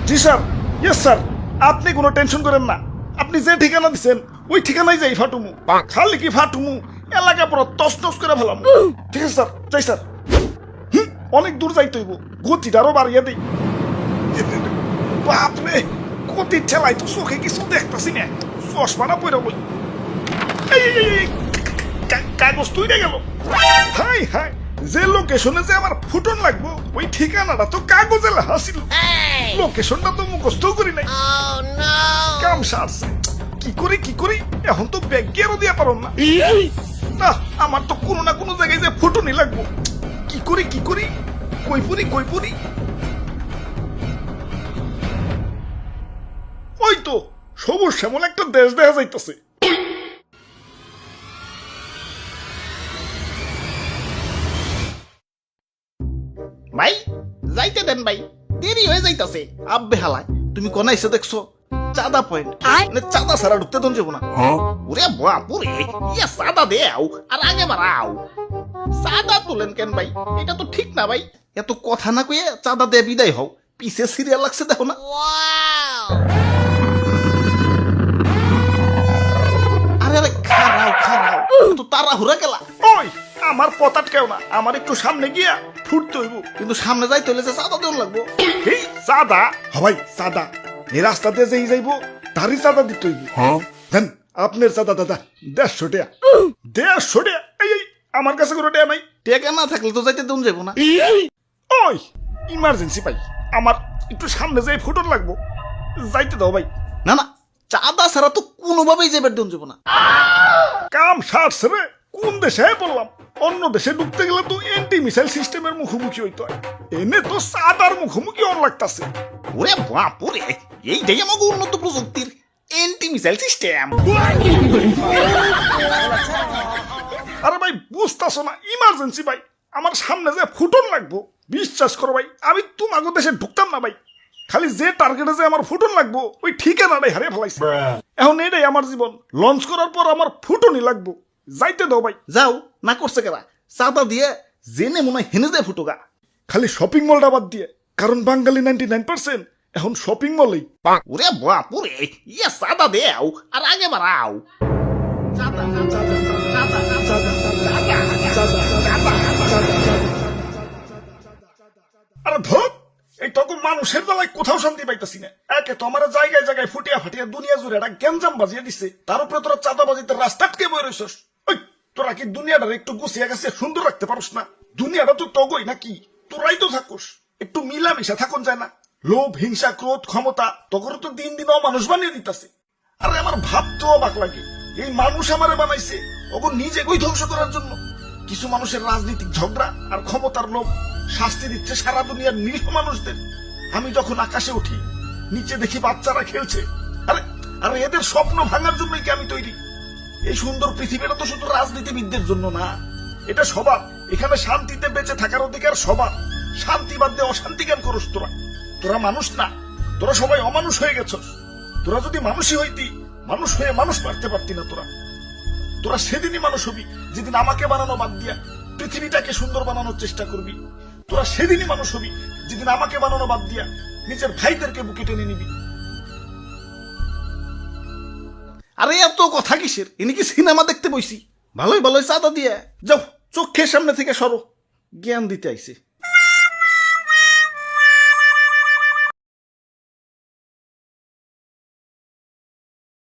জি sir, yes sir, আপনি কোনো tension করেন না। আপনি যে ঠিকানা দিচ্ছেন ওই ঠিকানায় যাই ফাটুমু। খালি কি ফাটুমু, এলাকা পুরো তছনছ করে ফেলাম। ঠিক আছে স্যার, যাই স্যার। অনেক দূর যাইতে হইব, গতিটা আরো বাড়িয়ে দিই। বাপরে, গতির ঠেলাই তো চোখে কিছু দেখতেছি না। চশমাটা পরে বই, কাগজ তুই গেল। হাই হাই, যে লোকেশনে যে আমার ফুটন লাগবো ওই ঠিকানাটা তো কাগজে লেখা ছিল। লোকেশনটা তো মুখস্থ করি নাই। কাম সারছে, কি করি এখন তো ব্যাগ গিয়ারও দিয়া পারো না। না, আমার তো কোনো না কোনো জায়গায় যে ফুটনই লাগবো। কি করি কই পুরি। ওই তো সবুজ শ্যামল একটা দেশ দেখা যাইতেছে। ভাই যাইতে দেন ভাই, দেরি হয়ে যাইতাছে। আব্বে হালায়, তুমি কোন আইসে দেখছো? চাঁদা পয়েন্ট, মানে চাঁদা ছাড়া ঢুকতে দন যাবো না। ওরে বাপুরে, ইয়া চাঁদা দেও আর আগে বাড়াও। চাঁদা তোলেন কেন ভাই? এটা তো ঠিক না ভাই। এত কথা না কয়ে চাঁদা দিয়ে বিদায় হও। পিছে সিরিয়াল লাগছে দেখো না। আরে আরে খারাও তো তাড়াহুড়া গেলা। ওই আমার পথ আটকেও না, আমার একটু সামনে গিয়া ফুটতে হইব। কিন্তু সামনে যাইতে হলে যে চাঁদা দেওয়া লাগবো। এই চাঁদা হবাই চাঁদা, এই রাস্তা দিয়ে যেই যাইব তারই চাঁদা দিতে হইব। দেন আপনার চাঁদা দাদা 150 টাকা। 150 টাকা? এই আমার কাছে কোনো টাকা নাই। টেকা না থাকলে তো যাইতে দেন যাবো না। ওই ইমার্জেন্সি ভাই, আমার একটু সামনে যাই ফুটন লাগবো, যাইতে দাও ভাই। না না, চাঁদা ছাড়া তো কোনোভাবেই যাবার দেন যাবো না। কাম সারছে রে, কোন দেশে বললাম? অন্য দেশে ঢুকতে গেলে তো এন্টি মিসাইল সিস্টেমের মুখোমুখি হইতে হয়, এনে তো চাঁদার মুখোমুখি অন লাগতাছে। ওরে বাপুরে, এইটাই আমাকে উন্নত প্রযুক্তির এন্টি মিসাইল সিস্টেম। আরে ভাই বুঝতাছো না, ইমার্জেন্সি ভাই, আমার সামনে যে ফুটন লাগবো। বিশ্বাস করো ভাই, আমি তোমাকে দেশে ঢুকতাম না ভাই। খালি যে টার্গেটে যে আমার ফুটন লাগবো ওই ঠিকানাটাই হারিয়ে ফেলাইছে। এখন এটাই আমার জীবন, লঞ্চ করার পর আমার ফুটনই লাগবো। যাইতে দাও ভাই। যাও না, করছে কেরা? চাঁদা দিয়ে জেনে মনে হয় হেনে যায় ফুটোগা। খালি শপিং মলটা বাদ দিয়ে, কারণ বাঙালি 99% এখন শপিং মলেই। ওরে বাপুরে, ইয়া চাঁদা দেও আর আগে বাড়াও। আরে ধর, এই তখন মানুষের বেলায় কোথাও শান্তি পাইতেছি না। একে তো আমার জায়গায় জায়গায় ফুটিয়া ফাটিয়া দুনিয়া জুড়ে একটা গ্যাঞ্জাম বাজিয়ে দিচ্ছে, তার উপরে তোরা চাঁদাবাজিতে রাস্তা আটকে বই রয়েছিস। ওই তোরা কি দুনিয়াটা একটু গুছিয়ে গেছে সুন্দর রাখতে পারস না? দুনিয়াটা তো তগই নাকি, তোরাই তো থাকুস। একটু মিলামিশা থাকুন যায় না? লোভ, হিংসা, ক্রোধ, ক্ষমতা তখন তো দিন দিন অমানুষ বানিয়ে দিতেছে। আরে আমার ভাবতেও অবাক লাগে, এই মানুষ আমারে বানাইছে ওগো নিজে কই ধ্বংস করার জন্য। কিছু মানুষের রাজনৈতিক ঝগড়া আর ক্ষমতার লোভ শাস্তি দিচ্ছে সারা দুনিয়ার নিরীহ মানুষদের। আমি যখন আকাশে উঠি, নিচে দেখি বাচ্চারা খেলছে। আরে আরে এদের স্বপ্ন ভাঙার জন্যই কি আমি তৈরি? এই সুন্দর পৃথিবীটা তো শুধু রাজনীতিবিদদের জন্য না, এটা সবার। এখানে শান্তিতে বেঁচে থাকার অধিকার সবার। শান্তি বাদ দিয়ে অশান্তি জ্ঞান করস তোরা। তোরা মানুষ না, তোরা সবাই অমানুষ হয়ে গেছস। তোরা যদি মানুষই হইতি, মানুষ হয়ে মানুষ মারতে পারতি না। তোরা সেদিনই মানুষ হবি যেদিন আমাকে বানানো বাদ দিয়া পৃথিবীটাকে সুন্দর বানানোর চেষ্টা করবি। তোরা সেদিনই মানুষ হবি যেদিন আমাকে বানানো বাদ দিয়া নিজের ভাইদেরকে বুকে টেনে নিবি। আরে এত কথা কিসের? ইনি কি সিনেমা দেখতে বইছি? ভালোই চাঁদা দিয়ে যাও, চোখের সামনে থেকে সরো। জ্ঞান দিতে আইছে।